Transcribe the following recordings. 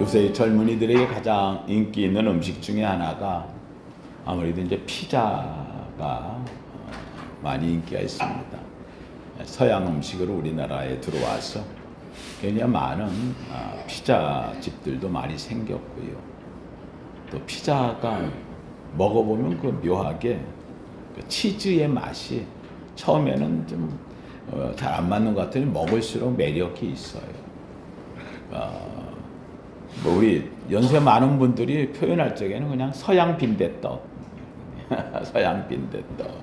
요새 젊은이들에게 가장 인기 있는 음식 중에 하나가 아무래도 이제 피자가 많이 인기가 있습니다. 서양 음식으로 우리나라에 들어와서 굉장히 많은 피자 집들도 많이 생겼고요. 또 피자가 먹어보면 그 묘하게 그 치즈의 맛이 처음에는 좀 잘 안 맞는 것 같더니 먹을수록 매력이 있어요. 뭐 우리 연세 많은 분들이 표현할 적에는 그냥 서양 빈대떡, 서양 빈대떡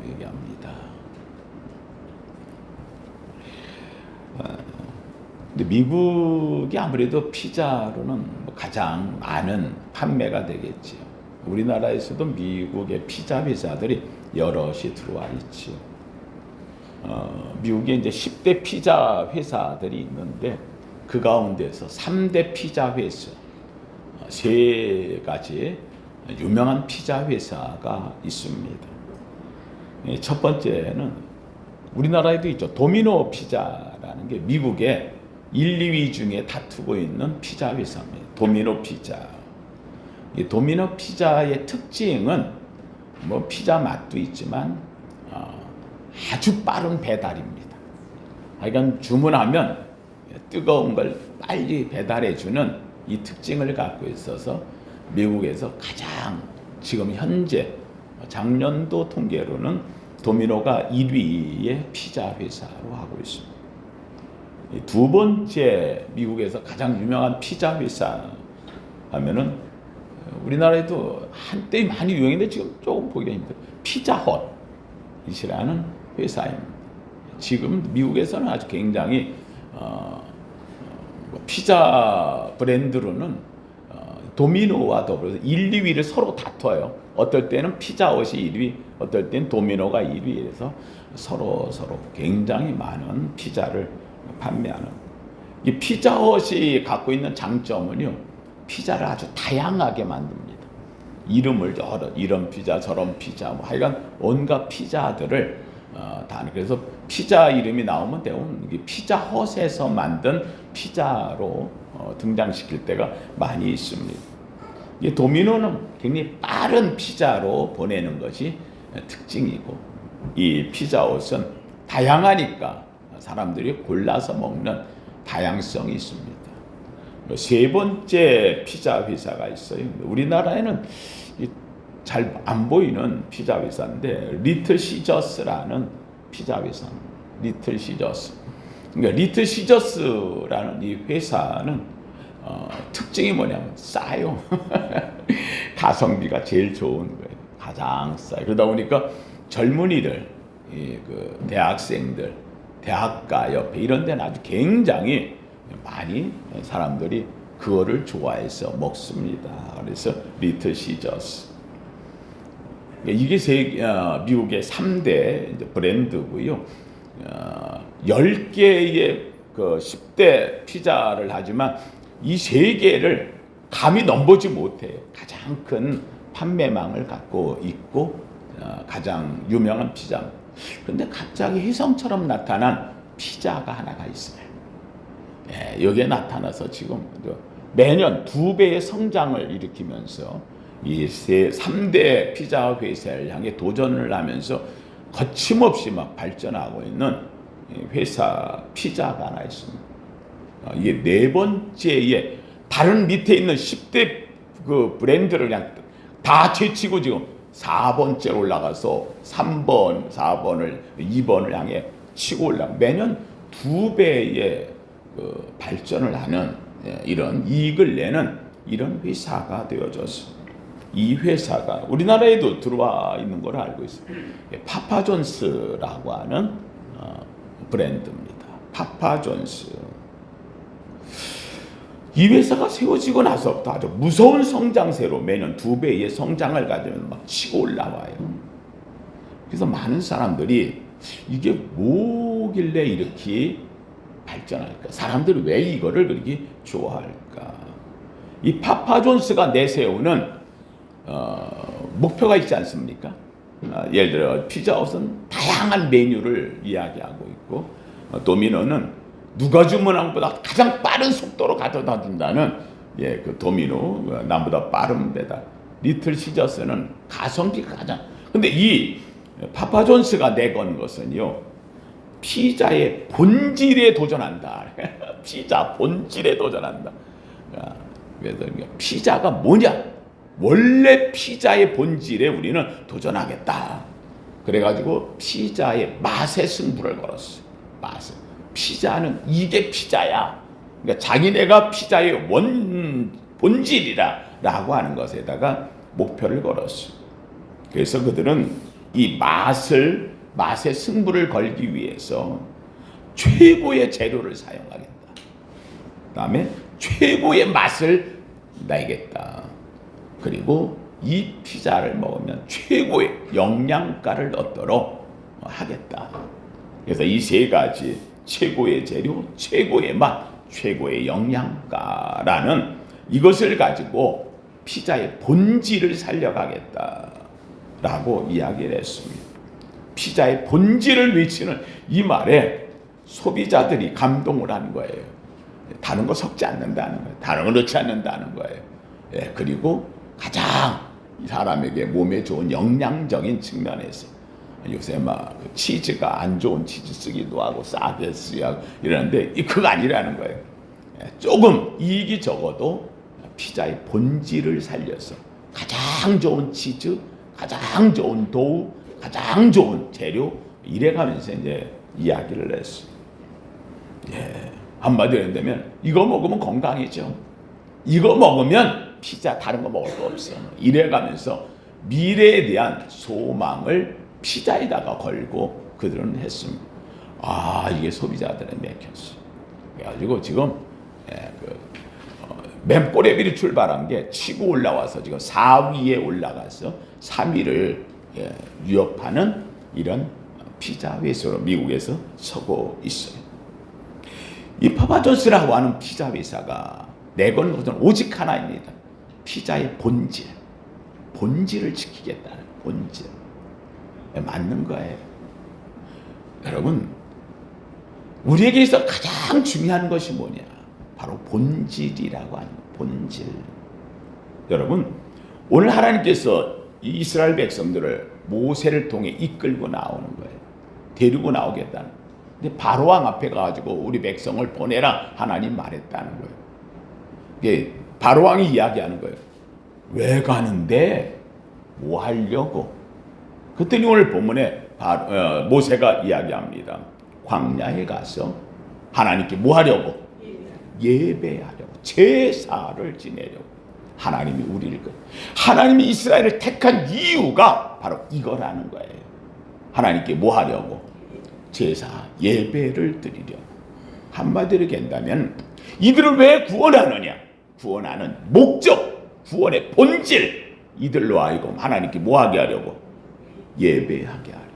얘기합니다. 근데 미국이 아무래도 피자로는 가장 많은 판매가 되겠지요. 우리나라에서도 미국의 피자 회사들이 여럿이 들어와 있지요. 미국에 이제 10대 피자 회사들이 있는데 그 가운데서 3대 피자 회사, 세 가지 유명한 피자 회사가 있습니다. 첫 번째는 우리나라에도 있죠. 도미노 피자라는 게 미국의 1, 2위 중에 다투고 있는 피자 회사입니다. 도미노 피자. 이 도미노 피자의 특징은 뭐 피자 맛도 있지만 아주 빠른 배달입니다. 그러니까 주문하면 뜨거운 걸 빨리 배달해주는 이 특징을 갖고 있어서 미국에서 가장 지금 현재 작년도 통계로는 도미노가 1위의 피자 회사로 하고 있습니다. 두 번째 미국에서 가장 유명한 피자 회사 하면은 우리나라에도 한때 많이 유행했는데 지금 조금 보기가 힘들어요. 피자헛이라는 회사입니다. 지금 미국에서는 아주 굉장히 피자 브랜드로는 도미노와 더불어서 1, 2위를 서로 다퉈요. 어떨 때는 피자헛이 1위, 어떨 때는 도미노가 1위에서 서로 굉장히 많은 피자를 판매하는. 이 피자헛이 갖고 있는 장점은요, 피자를 아주 다양하게 만듭니다. 이름을 이런 피자, 저런 피자, 뭐 하여간 온갖 피자들을 그래서 피자 이름이 나오면 대부분 피자헛에서 만든 피자로 등장시킬 때가 많이 있습니다. 이 도미노는 굉장히 빠른 피자로 보내는 것이 특징이고, 이 피자헛은 다양하니까 사람들이 골라서 먹는 다양성이 있습니다. 세 번째 피자 회사가 있어요. 우리나라에는 잘 안 보이는 피자 회사인데 리틀 시저스라는 피자 회사입니다. 리틀 시저스. 그러니까 리틀 시저스라는 이 회사는 특징이 뭐냐면 싸요. 가성비가 제일 좋은 거예요. 가장 싸요. 그러다 보니까 젊은이들, 그 대학생들, 대학가 옆에 이런 데는 아주 굉장히 많이 사람들이 그거를 좋아해서 먹습니다. 그래서 리틀 시저스. 이게 미국의 3대 브랜드고요. 10개의 그 10대 피자를 하지만 이 3개를 감히 넘보지 못해요. 가장 큰 판매망을 갖고 있고 가장 유명한 피자. 그런데 갑자기 혜성처럼 나타난 피자가 하나가 있어요. 여기에 나타나서 지금 매년 2배의 성장을 일으키면서 이 3대 피자 회사를 향해 도전을 하면서 거침없이 막 발전하고 있는 회사 피자가 하나 있습니다. 이게 네 번째에 다른 밑에 있는 10대 그 브랜드를 그냥 다 제치고 지금 4번째로 올라가서 3번, 4번을 2번을 향해 치고 올라 매년 2배의 그 발전을 하는 이런 이익을 내는 이런 회사가 되어졌습니다. 이 회사가 우리나라에도 들어와 있는 걸 알고 있습니다. 파파존스라고 하는 브랜드입니다. 파파존스. 이 회사가 세워지고 나서부터 아주 무서운 성장세로 매년 2배의 성장을 가지면 막 치고 올라와요. 그래서 많은 사람들이 이게 뭐길래 이렇게 발전할까? 사람들이 왜 이거를 그렇게 좋아할까? 이 파파존스가 내세우는 목표가 있지 않습니까? 예를 들어 피자헛은 다양한 메뉴를 이야기하고 있고 도미노는 누가 주문한 것보다 가장 빠른 속도로 가져다 준다는 그 도미노 남보다 빠른 배달 리틀 시저스는 가성비가 가장. 근데 이 파파존스가 내건 것은요, 피자의 본질에 도전한다. 피자 본질에 도전한다. 그래서 피자가 뭐냐? 원래 피자의 본질에 우리는 도전하겠다. 그래가지고 피자의 맛의 승부를 걸었어요. 맛을. 피자는 이게 피자야. 그러니까 자기네가 피자의 본질이라라고 하는 것에다가 목표를 걸었어요. 그래서 그들은 이 맛의 승부를 걸기 위해서 최고의 재료를 사용하겠다. 그다음에 최고의 맛을 내겠다. 그리고 이 피자를 먹으면 최고의 영양가를 얻도록 하겠다. 그래서 이 세 가지, 최고의 재료, 최고의 맛, 최고의 영양가라는 이것을 가지고 피자의 본질을 살려가겠다라고 이야기를 했습니다. 피자의 본질을 외치는 이 말에 소비자들이 감동을 하는 거예요. 다른 거 섞지 않는다는 거예요. 다른 거 넣지 않는다는 거예요. 그리고 가장 사람에게 몸에 좋은 영양적인 측면에서 요새 막 치즈가 안 좋은 치즈 쓰기도 하고 싸게 쓰고 이러는데 그거 아니라는 거예요. 조금 이익이 적어도 피자의 본질을 살려서 가장 좋은 치즈, 가장 좋은 도우, 가장 좋은 재료 이래가면서 이제 이야기를 했어요. 한마디로 한다면 이거 먹으면 건강이죠. 이거 먹으면 피자 다른 거 먹을 거 없어. 이래가면서 미래에 대한 소망을 피자에다가 걸고 그들은 했습니다. 이게 소비자들에 맥혔어. 그래가지고 지금 멤꼬레비를 출발한 게 치고 올라와서 지금 4위에 올라가서 3위를 위협하는 이런 피자 회사로 미국에서 서고 있어요. 이 파파존스라고 하는 피자 회사가 내건 것은 오직 하나입니다. 피자의 본질을 지키겠다는 본질. 맞는 거예요. 여러분, 우리에게 있어 가장 중요한 것이 뭐냐? 바로 본질이라고 하는 본질. 여러분, 오늘 하나님께서 이 이스라엘 백성들을 모세를 통해 이끌고 나오는 거예요. 데리고 나오겠다는. 근데 바로왕 앞에 가가지고 우리 백성을 보내라 하나님 말했다는 거예요. 이게 바로왕이 이야기하는 거예요. 왜 가는데? 뭐 하려고? 그랬더니 오늘 본문에 모세가 이야기합니다. 광야에 가서 하나님께 뭐 하려고? 예배하려고. 제사를 지내려고. 하나님이 하나님이 이스라엘을 택한 이유가 바로 이거라는 거예요. 하나님께 뭐 하려고? 제사, 예배를 드리려고. 한마디로 얘기한다면 이들을 왜 구원하느냐? 구원하는 목적, 구원의 본질. 이들로 하여금 하나님께 뭐 하게 하려고? 예배하게 하려고.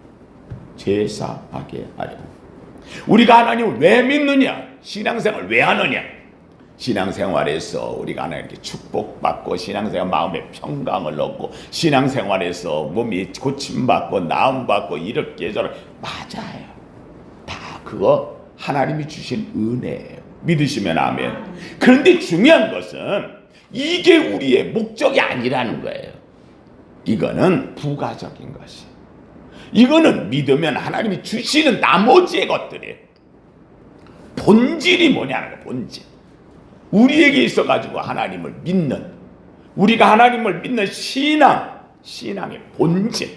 제사하게 하려고. 우리가 하나님을 왜 믿느냐? 신앙생활을 왜 하느냐? 신앙생활에서 우리가 하나님께 축복받고 신앙생활 마음의 평강을 얻고 신앙생활에서 몸이 고침받고 나음받고 이렇게 저렇게 맞아요. 다 그거 하나님이 주신 은혜예요. 믿으시면 아멘. 그런데 중요한 것은 이게 우리의 목적이 아니라는 거예요. 이거는 부가적인 것이. 이거는 믿으면 하나님이 주시는 나머지의 것들이에요. 본질이 뭐냐는 거예요. 본질. 우리에게 있어가지고 하나님을 믿는, 우리가 하나님을 믿는 신앙의 본질,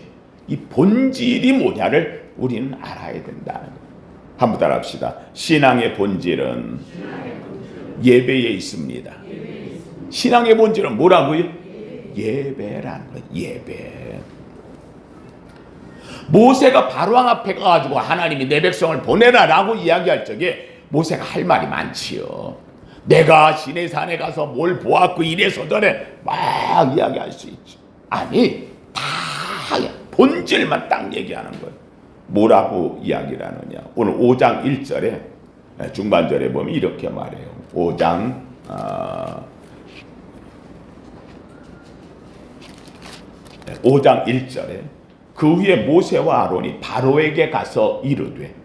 이 본질이 뭐냐를 우리는 알아야 된다는 거예요. 한번 따라합시다. 신앙의 본질은 예배에 있습니다. 신앙의 본질은 뭐라고요? 예배라는 거예요. 예배. 모세가 바로왕 앞에 가가지고 하나님이 내 백성을 보내라라고 이야기할 적에 모세가 할 말이 많지요. 내가 시내산에 가서 뭘 보았고 이래서 저래 막 이야기할 수 있지. 아니, 다 본질만 딱 얘기하는 거예요. 뭐라고 이야기를 하느냐? 오늘 5장 1절에 중반절에 보면 이렇게 말해요. 5장 1절에 그 후에 모세와 아론이 바로에게 가서 이르되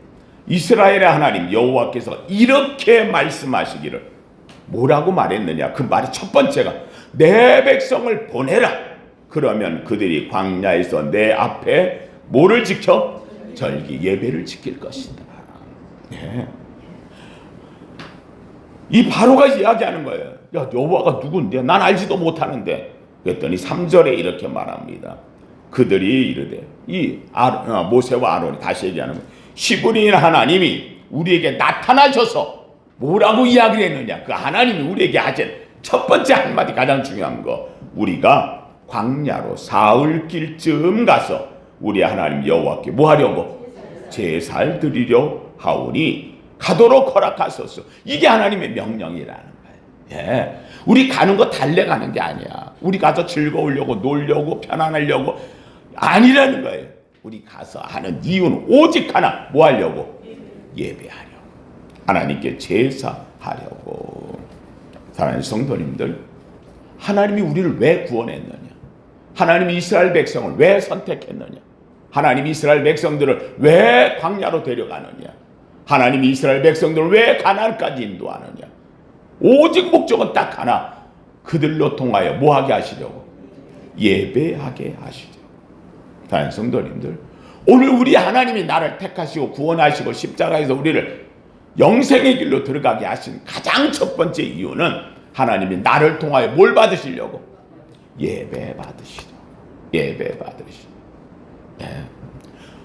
이스라엘의 하나님 여호와께서 이렇게 말씀하시기를 뭐라고 말했느냐? 그 말이 첫 번째가 내 백성을 보내라. 그러면 그들이 광야에서 내 앞에 뭐를 지켜? 절기 예배를 지킬 것이다. 예. 이 바로가 이야기하는 거예요. 야, 여호와가 누군데? 난 알지도 못하는데. 그랬더니 3절에 이렇게 말합니다. 그들이 이르되 모세와 아론이 다시 얘기하는 거예요. 시브리인 하나님이 우리에게 나타나셔서 뭐라고 이야기를 했느냐? 그 하나님이 우리에게 하신 첫 번째 한마디 가장 중요한 거. 우리가 광야로 사흘길쯤 가서 우리 하나님 여호와께 뭐 하려고? 제사를 드리려 하오니 가도록 허락하소서. 이게 하나님의 명령이라는 거예요. 예. 우리 가는 거 달래가는 게 아니야. 우리 가서 즐거우려고 놀려고 편안하려고 아니라는 거예요. 우리 가서 하는 이유는 오직 하나. 뭐 하려고? 예배하려고. 하나님께 제사하려고. 사랑하는 성도님들, 하나님이 우리를 왜 구원했느냐? 하나님이 이스라엘 백성을 왜 선택했느냐? 하나님이 이스라엘 백성들을 왜 광야로 데려가느냐? 하나님이 이스라엘 백성들을 왜 가나안까지 인도하느냐? 오직 목적은 딱 하나. 그들로 통하여 뭐하게 하시려고? 예배하게 하시려고. 다른 성도님들, 오늘 우리 하나님이 나를 택하시고 구원하시고 십자가에서 우리를 영생의 길로 들어가게 하신 가장 첫 번째 이유는 하나님이 나를 통하여 뭘 받으시려고? 예배 받으시려고. 예배 받으시려고. 예.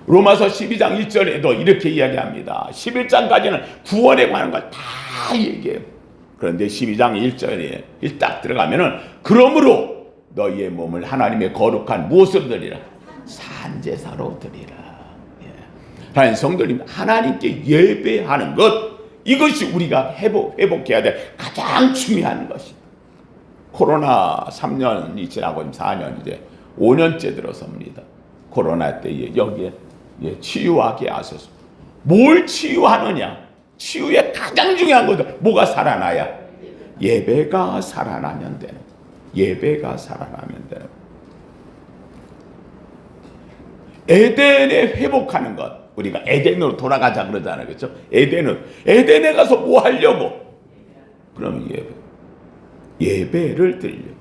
로마서 12장 1절에도 이렇게 이야기합니다. 11장까지는 구원에 관한 걸 다 얘기해요. 그런데 12장 1절에 딱 들어가면은 그러므로 너희의 몸을 하나님의 거룩한 무엇으로 드리라? 산제사로 드리라. 예. 하나님 성도님, 하나님께 예배하는 것, 이것이 우리가 회복해야 될 가장 중요한 것이다. 코로나 3년이 지나고 4년 이제 5년째 들어섭니다. 코로나 때에 여기에 치유하게 하소서. 뭘 치유하느냐? 치유의 가장 중요한 것은 뭐가 살아나야? 예배가 살아나면 되는. 예배가 살아나면 되는. 에덴에 회복하는 것. 우리가 에덴으로 돌아가자 그러잖아요. 그렇죠? 에덴에 가서 뭐 하려고? 그러면 예배를 드리려고.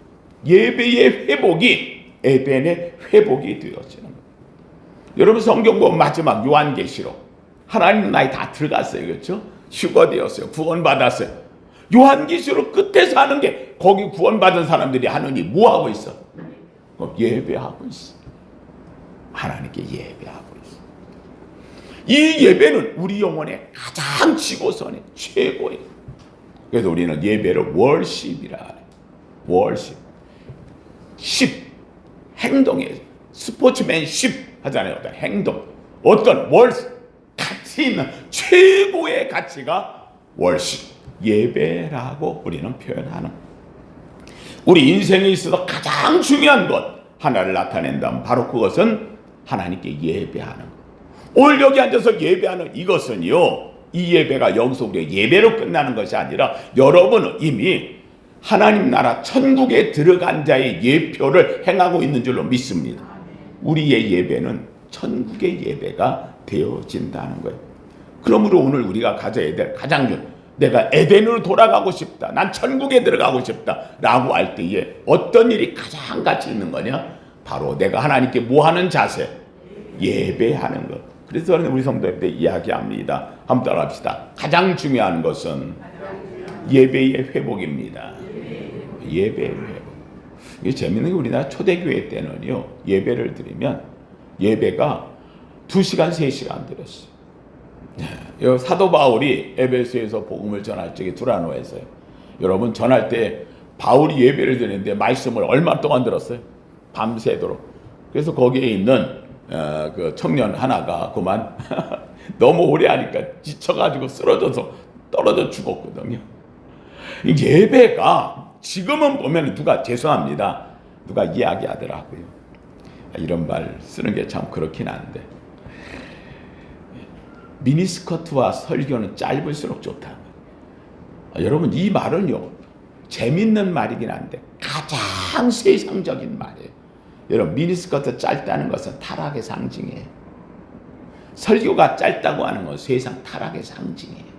예배의 회복이 에덴의 회복이 되어지는 거예요. 여러분 성경 보면 마지막 요한계시록 하나님 나이 다 들어갔어요. 그렇죠? 휴거되었어요. 구원받았어요. 요한계시록 끝에서 하는 게 거기 구원받은 사람들이 하느니 뭐하고 있어? 예배하고 있어. 하나님께 예배하고 있어. 이 예배는 우리 영혼의 가장 지고선의 최고예요. 그래서 우리는 예배를 월십이라 해요. 월십. 행동에 스포츠맨십 하잖아요. 어떤 행동, 어떤 가치 있는 최고의 가치가 월십, 예배라고 우리는 표현하는. 우리 인생에 있어서 가장 중요한 것 하나를 나타낸다면 바로 그것은 하나님께 예배하는 것. 오늘 여기 앉아서 예배하는 이것은요, 이 예배가 여기서 우리가 예배로 끝나는 것이 아니라 여러분은 이미 하나님 나라 천국에 들어간 자의 예표를 행하고 있는 줄로 믿습니다. 우리의 예배는 천국의 예배가 되어진다는 거예요. 그러므로 오늘 우리가 가져야 될 가장 중요한, 내가 에덴으로 돌아가고 싶다, 난 천국에 들어가고 싶다 라고 할 때에 어떤 일이 가장 가치 있는 거냐? 바로 내가 하나님께 뭐 하는 자세? 예배하는 것. 그래서 우리 성도님들 이야기합니다. 한번 따라합시다. 가장 중요한 것은 예배의 회복입니다. 예배의 회복. 이게 재밌는 게 우리나라 초대교회 때는요, 예배를 드리면 예배가 2시간, 3시간 드렸어요. 사도 바울이 에베소에서 복음을 전할 적에 두라노에서요. 여러분 전할 때 바울이 예배를 드리는데 말씀을 얼마 동안 들었어요? 밤새도록. 그래서 거기에 있는 그 청년 하나가 그만 너무 오래 하니까 지쳐가지고 쓰러져서 떨어져 죽었거든요. 예배가 지금은 보면 죄송합니다. 누가 이야기하더라고요. 이런 말 쓰는 게 참 그렇긴 한데, 미니스커트와 설교는 짧을수록 좋다. 여러분 이 말은요, 재밌는 말이긴 한데 가장 세상적인 말이에요. 여러분 미니스커트 짧다는 것은 타락의 상징이에요. 설교가 짧다고 하는 건 세상 타락의 상징이에요.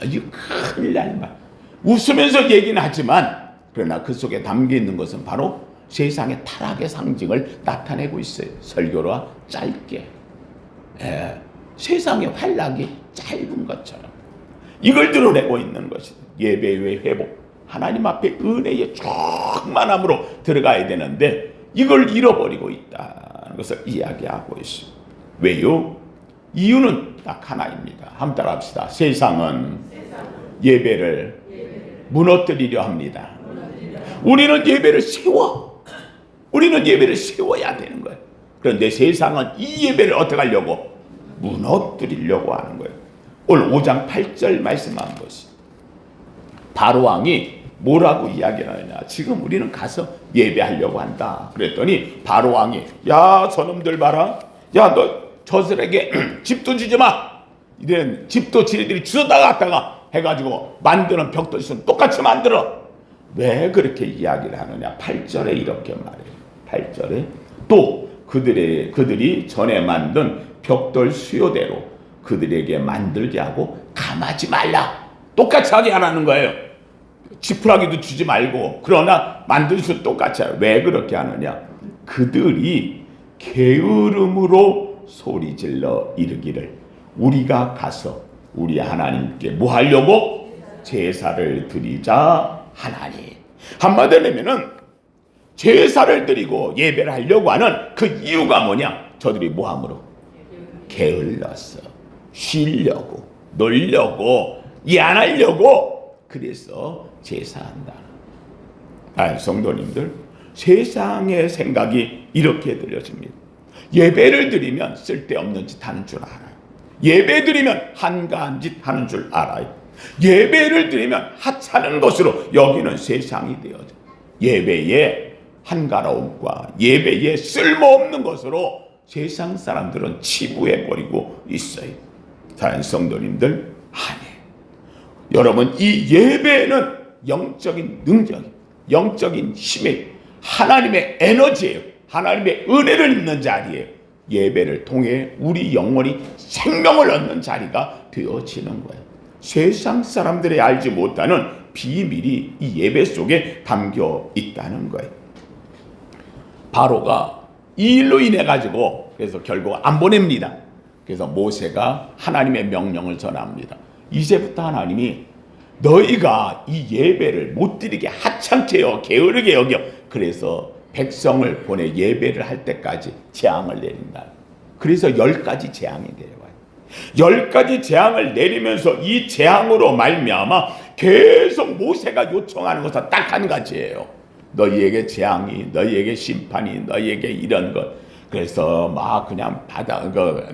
아주 큰일 날 말. 웃으면서 얘기는 하지만 그러나 그 속에 담겨 있는 것은 바로 세상의 타락의 상징을 나타내고 있어요. 설교가 짧게. 세상의 활락이 짧은 것처럼 이걸 드러내고 있는 것이다. 예배의 회복, 하나님 앞에 은혜의 충만함으로 들어가야 되는데 이걸 잃어버리고 있다는 것을 이야기하고 있습니다. 왜요? 이유는 딱 하나입니다. 한번 따라합시다. 세상은 예배를 무너뜨리려 합니다. 우리는 예배를 세워. 우리는 예배를 세워야 되는 거예요. 그런데 세상은 이 예배를 어떻게 하려고? 무너뜨리려고 하는 거예요. 오늘 5장 8절 말씀한 것이 바로왕이 뭐라고 이야기를 하느냐. 지금 우리는 가서 예배하려고 한다. 그랬더니 바로왕이 야 저놈들 봐라. 야 너 저들에게 집도 주지 마. 이런 집도 지네들이 주워다 갔다가 해가지고 만드는 벽도 있으면 똑같이 만들어. 왜 그렇게 이야기를 하느냐. 8절에 이렇게 말해요. 8절에 또 그들이 전에 만든 벽돌 수요대로 그들에게 만들게 하고 감하지 말라. 똑같이 하게 하라는 거예요. 지푸라기도 주지 말고 그러나 만들 수 똑같이 해요. 왜 그렇게 하느냐. 그들이 게으름으로 소리질러 이르기를 우리가 가서 우리 하나님께 뭐 하려고? 제사를 드리자 하나니. 한마디로 하면은 제사를 드리고 예배를 하려고 하는 그 이유가 뭐냐? 저들이 뭐함으로? 게을렀어. 쉬려고, 놀려고, 일 안 하려고. 그래서 제사한다. 성도님들, 세상의 생각이 이렇게 들려집니다. 예배를 드리면 쓸데없는 짓 하는 줄 알아요. 예배 드리면 한가한 짓 하는 줄 알아요. 예배를 드리면 하찮은 것으로 여기는 세상이 되어져. 예배의 한가로움과 예배의 쓸모없는 것으로 세상 사람들은 치부해버리고 있어요. 사랑하는 성도님들, 아니에요. 여러분, 이 예배는 영적인 능력, 영적인 힘이 하나님의 에너지예요. 하나님의 은혜를 입는 자리예요. 예배를 통해 우리 영혼이 생명을 얻는 자리가 되어지는 거예요. 세상 사람들이 알지 못하는 비밀이 이 예배 속에 담겨 있다는 거예요. 바로가 이 일로 인해 가지고 그래서 결국 안 보냅니다. 그래서 모세가 하나님의 명령을 전합니다. 이제부터 하나님이 너희가 이 예배를 못 드리게 하찮게 여겨 게으르게 여겨. 그래서 백성을 보내 예배를 할 때까지 재앙을 내린다. 그래서 10가지 재앙이 내려와요. 10가지 재앙을 내리면서 이 재앙으로 말미암아 계속 모세가 요청하는 것은 딱 한 가지예요. 너희에게 재앙이, 너희에게 심판이, 너희에게 이런 것. 그래서 막 그냥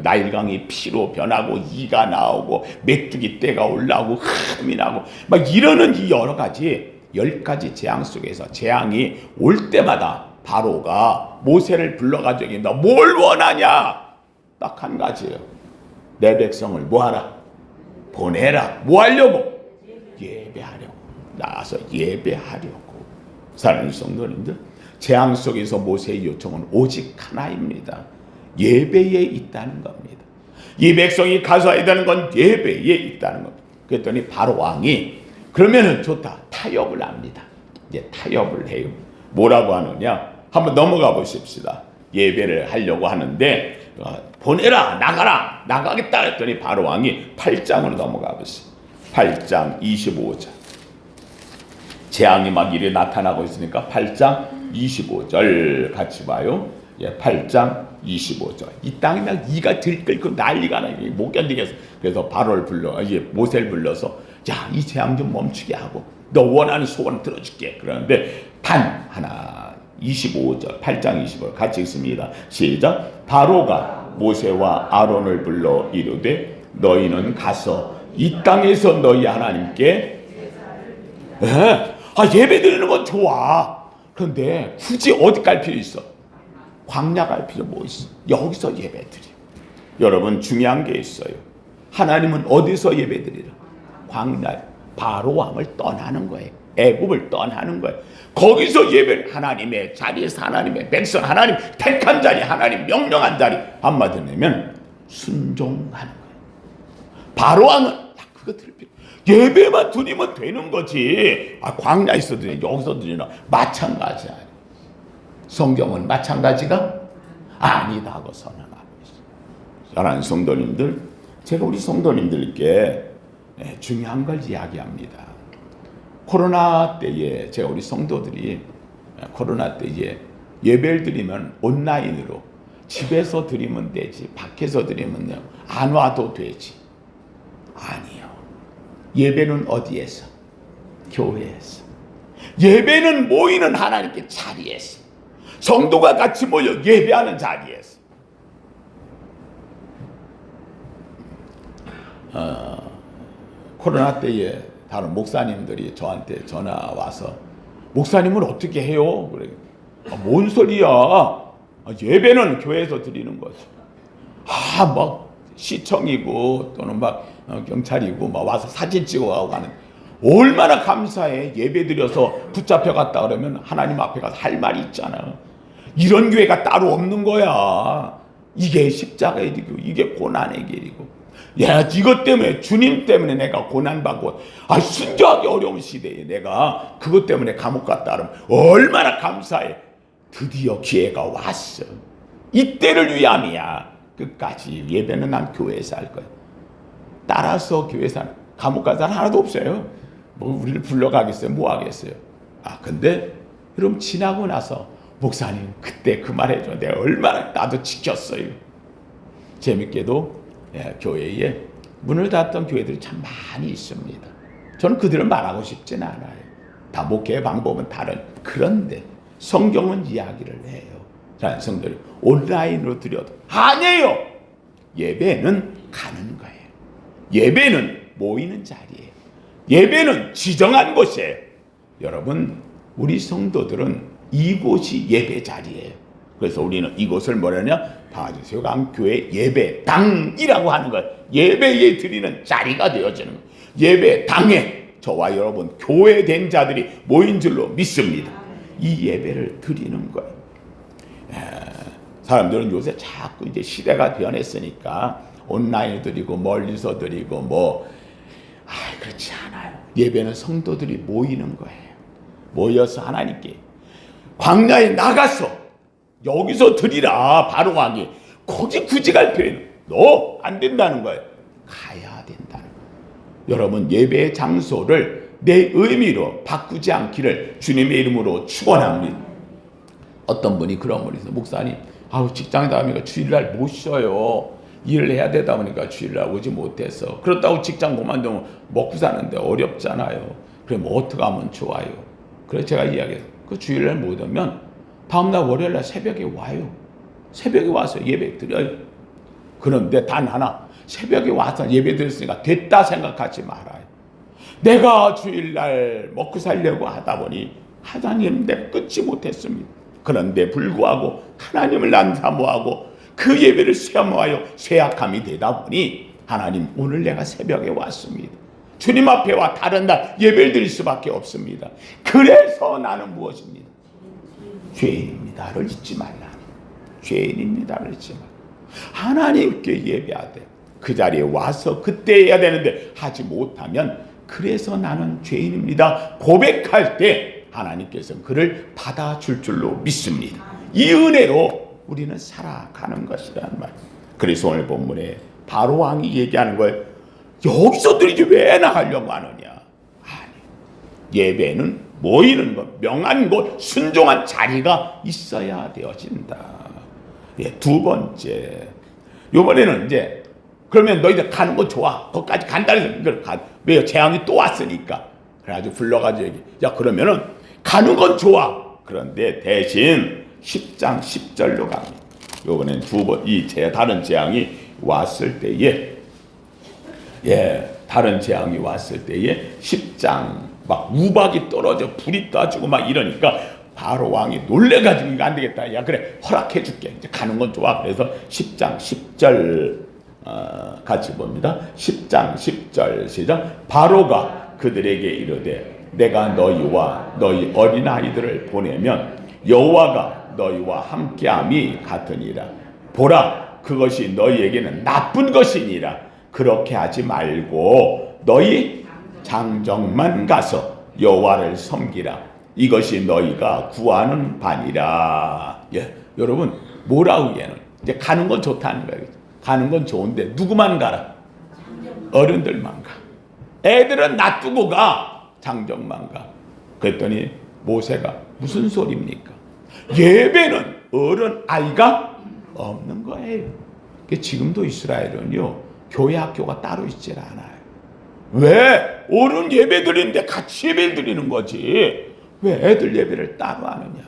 나일강이 피로 변하고 이가 나오고 메뚜기 떼가 올라오고 흠이 나고 막 이러는 이 여러 가지 10가지 재앙 속에서 재앙이 올 때마다 바로가 모세를 불러가지고 너 뭘 원하냐? 딱 한 가지예요. 내 백성을 뭐하라? 보내라. 뭐 하려고? 예배하려고. 나가서 예배하려고. 사랑하는 성도님들, 재앙 속에서 모세의 요청은 오직 하나입니다. 예배에 있다는 겁니다. 이 백성이 가서 해야 되는 건 예배에 있다는 겁니다. 그랬더니 바로 왕이 그러면은 좋다. 타협을 합니다. 이제 타협을 해요. 뭐라고 하느냐? 한번 넘어가 보십시다. 예배를 하려고 하는데 보내라, 나가라, 나가겠다 했더니 바로 왕이 8장으로 넘어가 보세요. 8장 25절. 재앙이 막 이래 나타나고 있으니까 8장 25절 같이 봐요. 8장 25절. 이 땅이 막 이가 들끓고 난리가 나요. 못 견디겠어. 그래서 바로를 모세를 불러서 자, 이 재앙 좀 멈추게 하고 너 원하는 소원 들어줄게. 그러는데 단 하나 25절 8장 25절 같이 읽습니다. 시작. 바로가 모세와 아론을 불러 이르되 너희는 가서 이 땅에서 너희 하나님께 예배 드리는 건 좋아. 그런데 굳이 어디 갈 필요 있어? 광야 갈 필요 뭐 있어? 여기서 예배 드려. 여러분 중요한 게 있어요. 하나님은 어디서 예배 드리라? 광야. 바로 왕을 떠나는 거예요. 애굽을 떠나는 거예요. 거기서 예배를 하나님의 자리에서 하나님의 백성 하나님 택한 자리 하나님 명령한 자리 한마디로 하면 순종하는 거예요. 바로왕은 그거 들을 필요. 예배만 드리면 되는 거지. 광야에서 드리, 여기서 드리나 마찬가지 아니에요. 성경은 마찬가지가 아니다고 선언하고 있어요. 사랑하는 성도님들, 제가 우리 성도님들께 중요한 걸 이야기합니다. 코로나 때에 제가 우리 성도들이 코로나 때에 예배를 드리면 온라인으로 집에서 드리면 되지 밖에서 드리면 안 와도 되지. 아니요. 예배는 어디에서? 교회에서. 예배는 모이는 하나님께 자리에서. 성도가 같이 모여 예배하는 자리에서. 코로나 때에 다른 목사님들이 저한테 전화 와서 목사님은 어떻게 해요? 그래. 뭔 소리야? 예배는 교회에서 드리는 거죠. 막 시청이고 또는 막 경찰이고 막 와서 사진 찍어가고 가는. 얼마나 감사해. 예배 드려서 붙잡혀 갔다 그러면 하나님 앞에 가서 할 말이 있잖아. 이런 교회가 따로 없는 거야. 이게 십자가의 길이고 이게 고난의 길이고. 야, 이것 때문에 주님 때문에 내가 고난받고 순교하기 어려운 시대에 내가 그것 때문에 감옥 갔다 그러면 얼마나 감사해. 드디어 기회가 왔어. 이때를 위함이야. 끝까지 예배는 난 교회에서 할 거야. 따라서 교회에서 감옥 간 사람 하나도 없어요. 뭐 우리를 불러가겠어요? 뭐 하겠어요? 근데 여러분 지나고 나서 목사님 그때 그 말 해줘. 내가 얼마나 나도 지켰어요. 재밌게도 교회에 문을 닫았던 교회들이 참 많이 있습니다. 저는 그들은 말하고 싶진 않아요. 다 목회의 방법은 다른. 그런데 성경은 이야기를 해요. 자, 성도들 온라인으로 드려도 아니에요. 예배는 가는 거예요. 예배는 모이는 자리예요. 예배는 지정한 곳이에요. 여러분, 우리 성도들은 이곳이 예배 자리예요. 그래서 우리는 이곳을 뭐라냐? 다주교회 예배당이라고 하는 거예요. 예배에 드리는 자리가 되어지는 거예요. 예배당에 저와 여러분 교회된 자들이 모인 줄로 믿습니다. 이 예배를 드리는 거예요. 사람들은 요새 자꾸 이제 시대가 변했으니까 온라인 드리고 멀리서 드리고 그렇지 않아요. 예배는 성도들이 모이는 거예요. 모여서 하나님께 광야에 나가서 여기서 드리라. 바로왕이 거기 굳이 갈 필요는 너 안 된다는 거예요. 가야 된다는 거예요. 여러분 예배의 장소를 내 의미로 바꾸지 않기를 주님의 이름으로 축원합니다. 어떤 분이 그런 분이 있어요. 목사님 직장에 나가니까 주일날 못 쉬어요. 일을 해야 되다 보니까 주일날 오지 못해서. 그렇다고 직장 그만두면 먹고 사는데 어렵잖아요. 그래 뭐 어떻게 하면 좋아요? 그래서 제가 이야기해요. 그 주일날 못 오면 다음날 월요일날 새벽에 와요. 새벽에 와서 예배 드려요. 그런데 단 하나, 새벽에 와서 예배 드렸으니까 됐다 생각하지 말아요. 내가 주일날 먹고 살려고 하다 보니 하나님 내 끊지 못했습니다. 그런데 불구하고 하나님을 난 사모하고 그 예배를 사모하여 쇠약함이 되다 보니 하나님 오늘 내가 새벽에 왔습니다. 주님 앞에 와 다른 날 예배를 드릴 수밖에 없습니다. 그래서 나는 무엇입니다? 죄인입니다를 잊지 말라. 죄인입니다를 잊지 말라. 하나님께 예배하되 그 자리에 와서 그때 해야 되는데 하지 못하면 그래서 나는 죄인입니다 고백할 때 하나님께서 그를 받아줄 줄로 믿습니다. 이 은혜로 우리는 살아가는 것이란 말. 그래서 오늘 본문에 바로왕이 얘기하는 거예요. 여기서 드리지 왜 나가려고 하느냐. 아니, 예배는 모이는 것, 명한 곳, 순종한 자리가 있어야 되어진다. 두 번째, 이번에는 이제 그러면 너희들 가는 거 좋아. 거기까지 간다 해서 이걸 왜요? 재앙이 또 왔으니까. 그래가지고 불러가지고 야 그러면은 가는 건 좋아. 그런데 대신 10장 10절로 갑니다. 이번엔 다른 재앙이 왔을 때에 다른 재앙이 왔을 때에 10장 막 우박이 떨어져 불이 떠지고 막 이러니까 바로 왕이 놀래가지고 이거 안 되겠다. 야 그래 허락해 줄게. 이제 가는 건 좋아. 그래서 10장 10절 같이 봅니다. 10장 10절 시작. 바로가 그들에게 이르되 내가 너희와 너희 어린아이들을 보내면 여호와가 너희와 함께함이 같으니라. 보라 그것이 너희에게는 나쁜 것이니라. 그렇게 하지 말고 너희 장정만 가서 여호와를 섬기라. 이것이 너희가 구하는 바니라. 예, 여러분 뭐라고 얘는 이제 가는 건 좋다는 거예요. 가는 건 좋은데 누구만 가라? 어른들만 가. 애들은 놔두고 가. 장정만 가. 그랬더니 모세가 무슨 소리입니까? 예배는 어른 아이가 없는 거예요. 지금도 이스라엘은요 교회 학교가 따로 있질 않아요. 왜? 어른 예배 드리는데 같이 예배 드리는 거지. 왜 애들 예배를 따로 하느냐?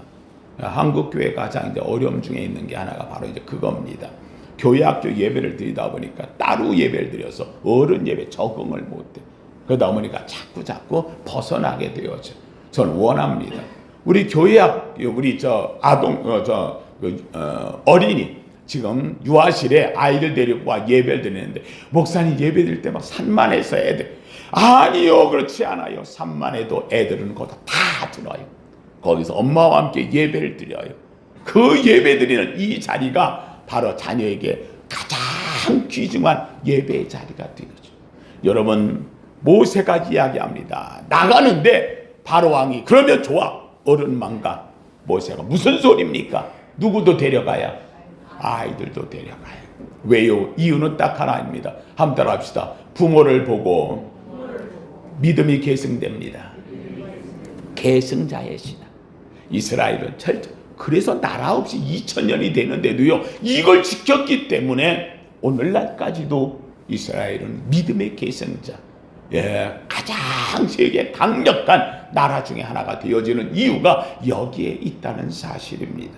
한국 교회가 가장 이제 어려움 중에 있는 게 하나가 바로 이제 그겁니다. 교회 학교 예배를 드리다 보니까 따로 예배를 드려서 어른 예배 적응을 못해. 그러다 보니까 자꾸 벗어나게 되어져. 저는 원합니다. 우리 교회 학교, 우리 어린이 지금 유아실에 아이들 데리고 와 예배를 드리는데 목사님 예배 드릴 때 막 산만해서 애들 아니요 그렇지 않아요. 산만해도 애들은 거기서 다 들어요. 거기서 엄마와 함께 예배를 드려요. 그 예배 드리는 이 자리가 바로 자녀에게 가장 귀중한 예배의 자리가 되어죠. 여러분 모세가 이야기합니다. 나가는데 바로 왕이 그러면 좋아. 어른만 가. 모세가 무슨 소리입니까? 누구도 데려가야 아이들도 데려가요. 왜요? 이유는 딱 하나입니다. 한번 따라합시다. 부모를 보고 믿음이 계승됩니다. 계승자의 신앙. 이스라엘은 철저. 그래서 나라 없이 2000년이 되는데도요. 이걸 지켰기 때문에 오늘날까지도 이스라엘은 믿음의 계승자. 예, 가장 세계 강력한 나라 중에 하나가 되어지는 이유가 여기에 있다는 사실입니다.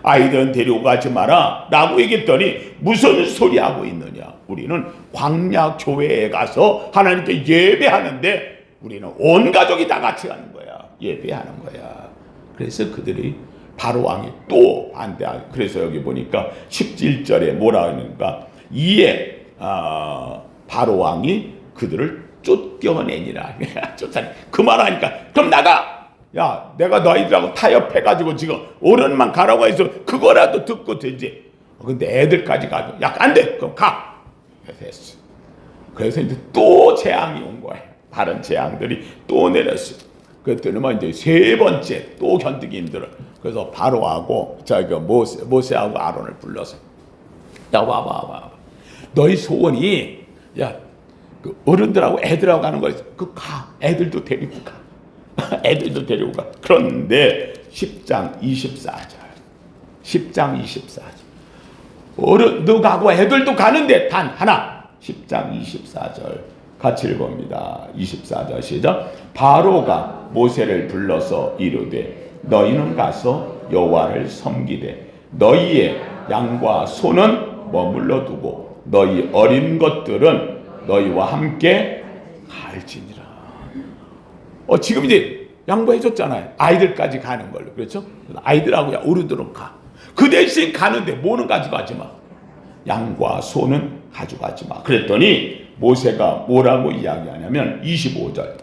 아이들은 데리고 가지 마라 라고 얘기했더니 무슨 소리 하고 있느냐. 우리는 광야 교회에 가서 하나님께 예배하는데 우리는 온 가족이 다 같이 가는 거야. 예배하는 거야. 그래서 그들이 바로 왕이 또 반대하고, 그래서 여기 보니까 11절에 뭐라 하는가. 이에 바로 왕이 그들을 쫓겨내니라. 그 말하니까 그럼 나가. 야, 내가 너희들하고 타협해가지고 지금 어른만 가라고 해서 그거라도 듣고 되지. 근데 애들까지 가도 야, 안 돼. 그럼 가. 됐어. 그래서 이제 또 재앙이 온 거예요. 다른 재앙들이 또 내렸어요. 그랬더니 이제 세 번째 또 견디기 힘들어. 그래서 바로하고 모세하고 아론을 불러서 야, 와봐. 너희 소원이 야, 그 어른들하고 애들하고 가는 거야. 그 가. 애들도 데리고 가. 애들도 데리고 가. 그런데 10장 24절. 어른도 가고 애들도 가는데 단 하나. 10장 24절 같이 읽어봅니다. 24절 시작. 바로가 모세를 불러서 이르되 너희는 가서 여호와를 섬기되 너희의 양과 소는 머물러 두고 너희 어린 것들은 너희와 함께 갈지니라. 지금 이제 양보해줬잖아요. 아이들까지 가는 걸로. 그렇죠? 아이들하고 어른들은 가. 그 대신 가는데 뭐는 가져가지 마. 양과 소는 가져가지 마. 그랬더니 모세가 뭐라고 이야기하냐면 25절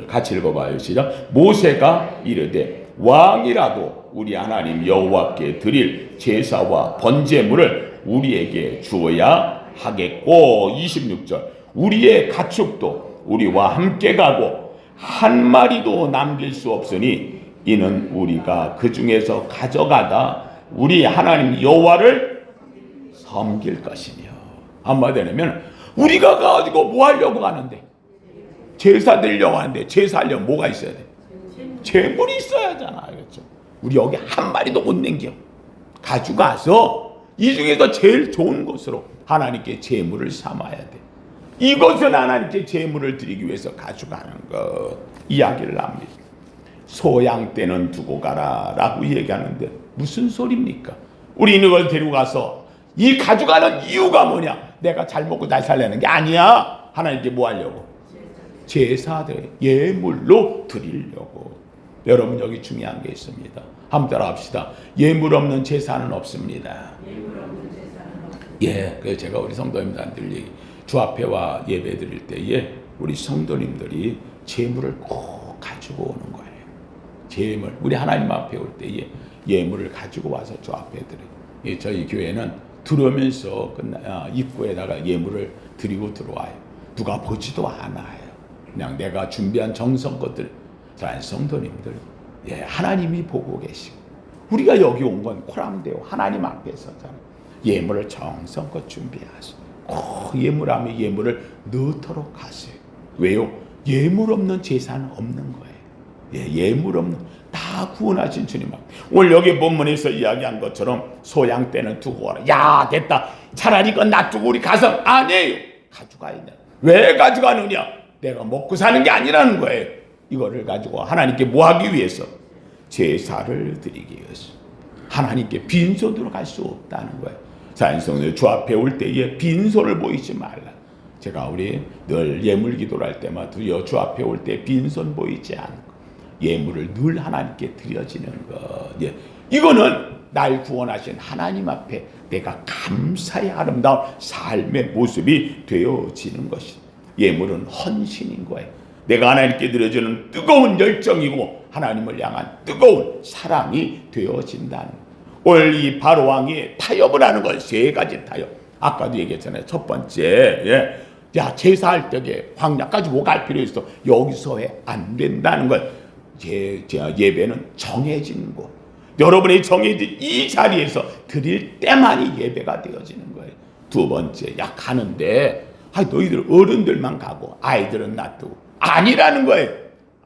같이 읽어봐요. 시작. 모세가 이르되 왕이라도 우리 하나님 여호와께 드릴 제사와 번제물을 우리에게 주어야 하겠고 26절 우리의 가축도 우리와 함께 가고 한 마리도 남길 수 없으니 이는 우리가 그 중에서 가져가다 우리 하나님 여호와를 섬길 것이며. 한마디로 하면 우리가 가지고 뭐 하려고 가는데? 제사 드리려고 하는데 제사하려면 뭐가 있어야 돼? 재물이 있어야 하잖아. 그렇죠? 우리 여기 한 마리도 못 남겨. 가져가서 이 중에서 제일 좋은 것으로 하나님께 제물을 삼아야 돼. 이것은 하나님께 제물을 드리기 위해서 가져가는 것 이야기를 합니다. 소양 떼는 두고 가라 라고 얘기하는데 무슨 소리입니까? 우리 이걸 데리고 가서 이 가져가는 이유가 뭐냐? 내가 잘 먹고 잘 살려는 게 아니야. 하나님께 뭐 하려고? 제사들 예물로 드리려고. 여러분 여기 중요한 게 있습니다. 한번 따라합시다. 예물 없는 제사는 없습니다. 예, 그래서 제가 우리 성도님들한테 얘기. 주 앞에 와 예배 드릴 때에 우리 성도님들이 제물을 꼭 가지고 오는 거예요. 제물. 우리 하나님 앞에 올 때에 예물을 가지고 와서 주 앞에 드려요. 저희 교회는 들어오면서 입구에다가 예물을 드리고 들어와요. 누가 보지도 않아요. 그냥 내가 준비한 정성것들, 사랑하는 성도님들, 하나님이 보고 계시고, 우리가 여기 온 건 코람데오 하나님 앞에서잖아요. 예물을 정성껏 준비하세요. 예물하면 예물을 넣도록 하세요. 왜요? 예물 없는 제사는 없는 거예요. 예물 없는, 다 구원하신 주님 앞. 오늘 여기 본문에서 이야기한 것처럼 소양 떼는 두고 와라. 야, 됐다. 차라리 이건 놔두고 우리 가서. 아니에요. 가져가야 돼. 왜 가져가느냐? 내가 먹고 사는 게 아니라는 거예요. 이거를 가지고 하나님께 뭐 하기 위해서? 제사를 드리기 위해서. 하나님께 빈손으로 갈 수 없다는 거예요. 사인성들 주 앞에 올 때에 빈손을 보이지 말라. 제가 우리 늘 예물 기도를 할 때마다 주 앞에 올 때 빈손 보이지 않고 예물을 늘 하나님께 드려지는 것. 이거는 날 구원하신 하나님 앞에 내가 감사의 아름다운 삶의 모습이 되어지는 것이. 예물은 헌신인 거예요. 내가 하나님께 드려지는 뜨거운 열정이고 하나님을 향한 뜨거운 사랑이 되어진다는 거예요. 오늘 이 바로왕이 타협을 하는 건 세 가지 타협. 아까도 얘기했잖아요. 첫 번째, 제사할 때에 광야까지 못 갈 필요 있어. 여기서 해. 안 된다는 걸. 예배는 정해진 곳. 여러분이 정해진 이 자리에서 드릴 때만이 예배가 되어지는 거예요. 두 번째, 가는데 너희들 어른들만 가고 아이들은 놔두고. 아니라는 거예요.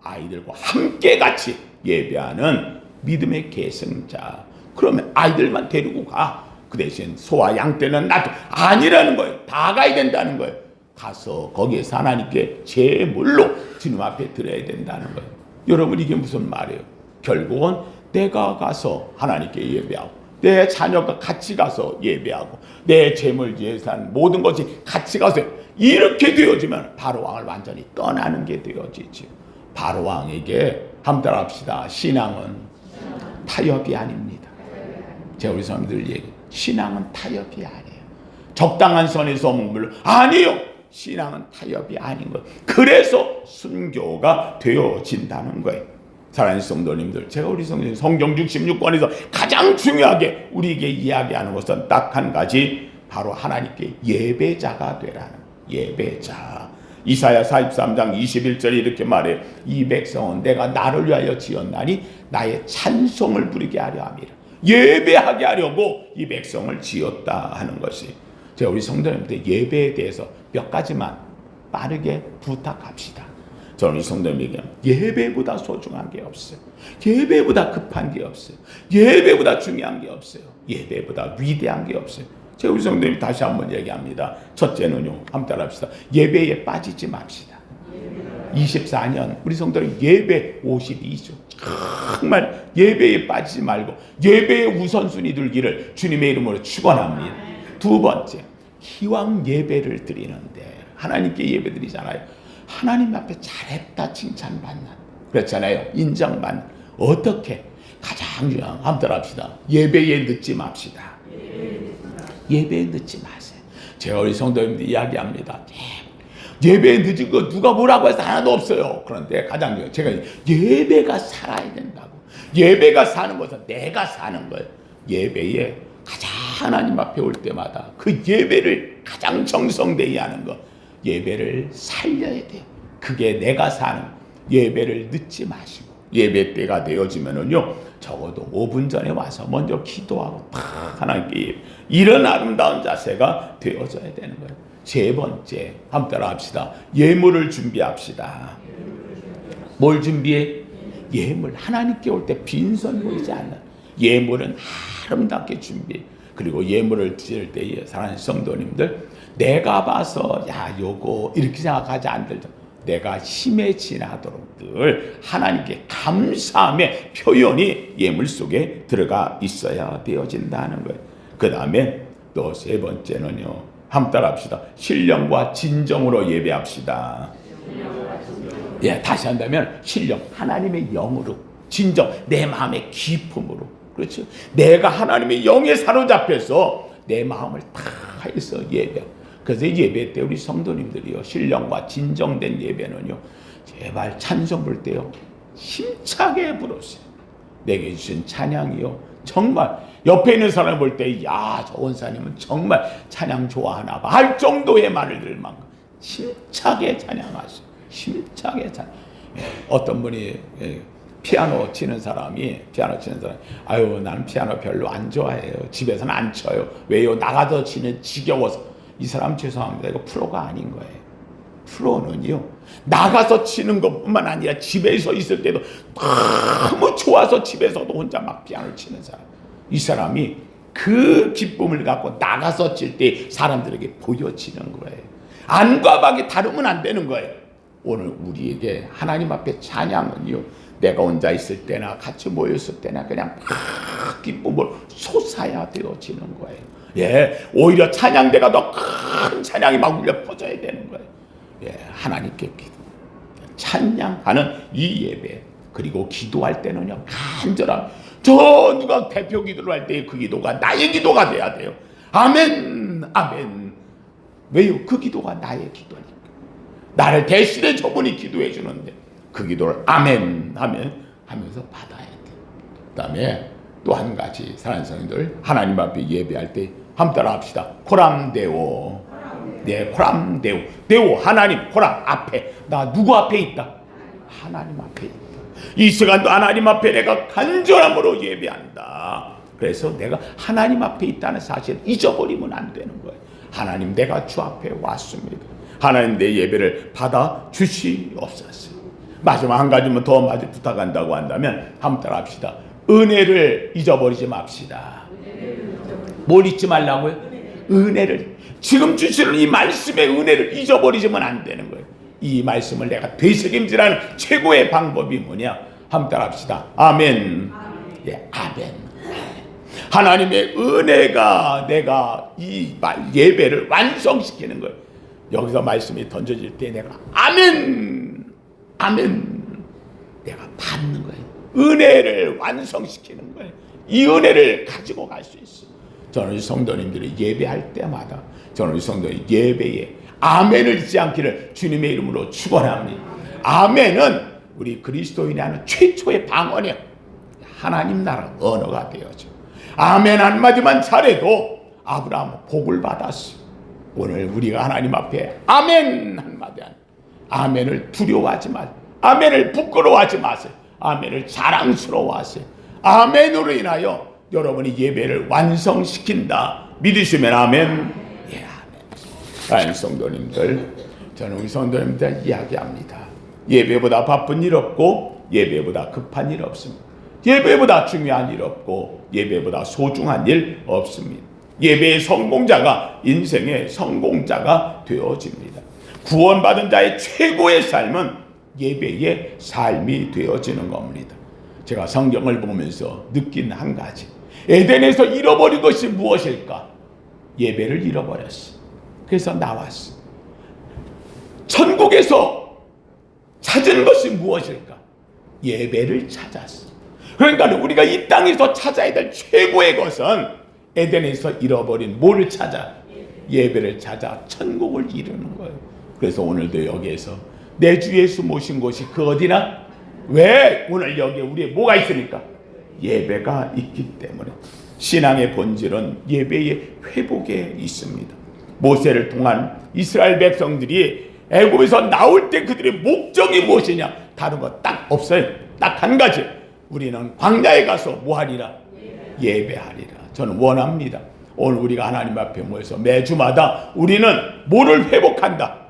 아이들과 함께 같이 예배하는 믿음의 계승자. 그러면 아이들만 데리고 가. 그 대신 소와 양 떼는 놔두고. 아니라는 거예요. 다 가야 된다는 거예요. 가서 거기에서 하나님께 제물로 주님 앞에 드려야 된다는 거예요. 여러분, 이게 무슨 말이에요? 결국은 내가 가서 하나님께 예배하고 내 자녀가 같이 가서 예배하고 내 재물 예산 모든 것이 같이 가서 이렇게 되어지면 바로왕을 완전히 떠나는 게 되어지죠. 바로왕에게 함께 합시다. 신앙은 타협이 아닙니다. 제가 우리 사람들 얘기, 신앙은 타협이 아니에요. 적당한 선에서 머물러. 아니요. 신앙은 타협이 아닌 거예요. 그래서 순교가 되어진다는 거예요. 사랑하는 성도님들, 제가 우리 성경 66권에서 가장 중요하게 우리에게 이야기하는 것은 딱 한 가지, 바로 하나님께 예배자가 되라는 예배자. 이사야 43장 21절에 이렇게 말해요. 이 백성은 내가 나를 위하여 지었나니 나의 찬송을 부르게 하려 함이라. 예배하게 하려고 이 백성을 지었다 하는 것이. 제가 우리 성도님들 예배에 대해서 몇 가지만 빠르게 부탁합시다. 저는 우리 성도님에게 예배보다 소중한 게 없어요. 예배보다 급한 게 없어요. 예배보다 중요한 게 없어요. 예배보다 위대한 게 없어요. 제가 우리 성도님 다시 한번 얘기합니다. 첫째는요, 함께 합시다. 예배에 빠지지 맙시다. 24년 우리 성도님 예배 52죠. 정말 예배에 빠지지 말고 예배의 우선순위 들기를 주님의 이름으로 축원합니다. 두 번째, 희왕 예배를 드리는데 하나님께 예배 드리잖아요. 하나님 앞에 잘했다 칭찬받는, 그렇잖아요. 인정받는. 어떻게? 가장 중요한, 함께 합시다. 예배에 늦지 맙시다. 예배에 늦지 마세요. 제가 우리 성도님들 이야기합니다. 예배에 늦은 거 누가 뭐라고 해서 하나도 없어요. 그런데 가장 중요한, 제가 예배가 살아야 된다고. 예배가 사는 것은 내가 사는 거예요. 예배에 가장 하나님 앞에 올 때마다 그 예배를 가장 정성되이 하는 것, 예배를 살려야 돼요. 그게 내가 사는 예배를 늦지 마시고, 예배 때가 되어지면은요, 적어도 5분 전에 와서 먼저 기도하고 탁 하나님께 이런 아름다운 자세가 되어져야 되는 거예요. 세 번째, 함께 합시다. 예물을 준비합시다. 뭘 준비해? 예물. 하나님께 올 때 빈손 보이지 않는 예물은 아름답게 준비해. 그리고 예물을 드릴 때에 사랑하는 성도님들, 내가 봐서 요거 이렇게 생각하지 않들죠. 내가 힘에 지나도록 늘 하나님께 감사함의 표현이 예물 속에 들어가 있어야 되어진다는 거예요. 그 다음에 또 세 번째는요, 함께 합시다. 신령과 진정으로 예배합시다. 다시 한다면 신령, 하나님의 영으로, 진정, 내 마음의 기쁨으로. 그렇죠. 내가 하나님의 영에 사로잡혀서 내 마음을 다해서 예배. 그래서 예배 때 우리 성도님들이요, 신령과 진정된 예배는요, 제발 찬송 부를 때요, 힘차게 부르세요. 내게 주신 찬양이요, 정말 옆에 있는 사람을 볼 때 야, 저 원사님은 정말 찬양 좋아하나 봐 할 정도의 말을 들을 만큼 힘차게 찬양하시고 힘차게 찬양. 어떤 분이 피아노 치는 사람이 아유 나는 피아노 별로 안 좋아해요. 집에서는 안 쳐요. 왜요? 나가서 치는 지겨워서. 이 사람 죄송합니다. 이거 프로가 아닌 거예요. 프로는요 나가서 치는 것뿐만 아니라 집에서 있을 때도 너무 좋아서 집에서도 혼자 막 피아노를 치는 사람. 이 사람이 그 기쁨을 갖고 나가서 칠 때 사람들에게 보여지는 거예요. 안과 밖이 다르면 안 되는 거예요. 오늘 우리에게 하나님 앞에 찬양은요 내가 혼자 있을 때나 같이 모였을 때나 그냥 막 기쁨으로 솟아야 되어지는 거예요. 예, 오히려 찬양대가 더 큰 찬양이 막 울려 퍼져야 되는 거예요. 예, 하나님께 찬양하는 이 예배, 그리고 기도할 때는요 간절한 저 누가 대표 기도를 할 때 그 기도가 나의 기도가 돼야 돼요. 아멘, 아멘. 왜요? 그 기도가 나의 기도니까. 나를 대신해 저분이 기도해 주는데 그 기도를 아멘 하면서 받아야 돼. 그 다음에 또 한 가지 사랑하는 성도들, 하나님 앞에 예배할 때 한번 따라 합시다. 코람데오. 네, 코람데오. 데오 하나님, 코람 앞에. 나 누구 앞에 있다? 하나님 앞에 있다. 이 시간도 하나님 앞에 내가 간절함으로 예배한다. 그래서 내가 하나님 앞에 있다는 사실을 잊어버리면 안 되는 거예요. 하나님, 내가 주 앞에 왔습니다. 하나님, 내 예배를 받아 주시옵소서. 마지막 한 가지만 더 부탁한다고 한다면 한번 따라 합시다. 은혜를 잊어버리지 맙시다. 뭘 잊지 말라고요? 은혜를. 지금 주시는 이 말씀의 은혜를 잊어버리지면 안 되는 거예요. 이 말씀을 내가 되새김질하는 최고의 방법이 뭐냐? 한번 따라 합시다. 아멘. 예, 아멘. 하나님의 은혜가 내가 이 예배를 완성시키는 거예요. 여기서 말씀이 던져질 때 내가 아멘, 아멘, 내가 받는 거예요. 은혜를 완성시키는 거예요. 이 은혜를 가지고 갈 수 있어요. 저는 성도님들이 예배할 때마다 저는 성도의 예배에 아멘을 잊지 않기를 주님의 이름으로 축원합니다. 아멘은 우리 그리스도인이 하는 최초의 방언이에요. 하나님 나라 언어가 되어져. 아멘 한마디만 잘해도 아브라함은 복을 받았어. 오늘 우리가 하나님 앞에 아멘 한마디 한 아멘을 두려워하지 마세요. 아멘을 부끄러워하지 마세요. 아멘을 자랑스러워하세요. 아멘으로 인하여 여러분이 예배를 완성시킨다. 믿으시면 아멘. 예, 아멘. 성도님들, 저는 우리 성도님들 이야기합니다. 예배보다 바쁜 일 없고 예배보다 급한 일 없습니다. 예배보다 중요한 일 없고 예배보다 소중한 일 없습니다. 예배의 성공자가 인생의 성공자가 되어집니다. 구원받은 자의 최고의 삶은 예배의 삶이 되어지는 겁니다. 제가 성경을 보면서 느낀 한 가지, 에덴에서 잃어버린 것이 무엇일까? 예배를 잃어버렸어. 그래서 나왔어. 천국에서 찾은 것이 무엇일까? 예배를 찾았어. 그러니까 우리가 이 땅에서 찾아야 될 최고의 것은 에덴에서 잃어버린 뭐를 찾아? 예배를 찾아 천국을 이루는 거예요. 그래서 오늘도 여기에서 내 주 예수 모신 곳이 그 어디나? 왜? 오늘 여기에 우리의 뭐가 있으니까? 예배가 있기 때문에. 신앙의 본질은 예배의 회복에 있습니다. 모세를 통한 이스라엘 백성들이 애굽에서 나올 때 그들의 목적이 무엇이냐? 다른 거 딱 없어요. 딱 한 가지. 우리는 광야에 가서 뭐 하리라? 예배하리라. 저는 원합니다. 오늘 우리가 하나님 앞에 모여서 매주마다 우리는 뭐를 회복한다?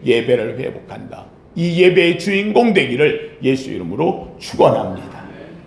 예배를 회복한다. 이 예배의 주인공 되기를 예수 이름으로 축원합니다.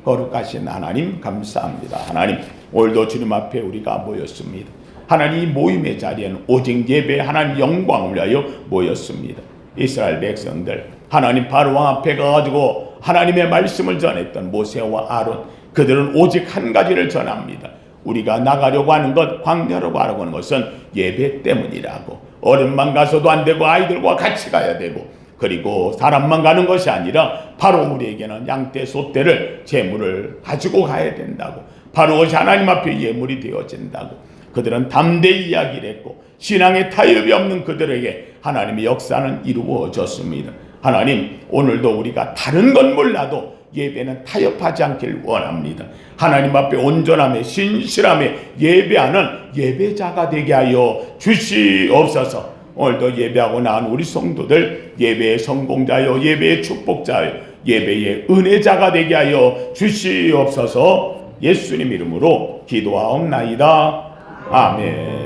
거룩하신 하나님 감사합니다. 하나님, 오늘도 주님 앞에 우리가 모였습니다. 하나님, 이 모임의 자리에는 오직 예배 하나님 영광을 위하여 모였습니다. 이스라엘 백성들 하나님 바로왕 앞에 가가지고 하나님의 말씀을 전했던 모세와 아론, 그들은 오직 한 가지를 전합니다. 우리가 나가려고 하는 것, 광야로 가려고 하는 것은 예배 때문이라고. 어른만 가서도 안 되고 아이들과 같이 가야 되고, 그리고 사람만 가는 것이 아니라 바로 우리에게는 양떼 소떼를 제물을 가지고 가야 된다고. 바로 그것이 하나님 앞에 예물이 되어진다고. 그들은 담대히 이야기를 했고 신앙의 타협이 없는 그들에게 하나님의 역사는 이루어졌습니다. 하나님, 오늘도 우리가 다른 건 몰라도 예배는 타협하지 않길 원합니다. 하나님 앞에 온전함에 신실함에 예배하는 예배자가 되게 하여 주시옵소서. 오늘도 예배하고 나온 우리 성도들 예배의 성공자여, 예배의 축복자여, 예배의 은혜자가 되게 하여 주시옵소서. 예수님 이름으로 기도하옵나이다. 아멘.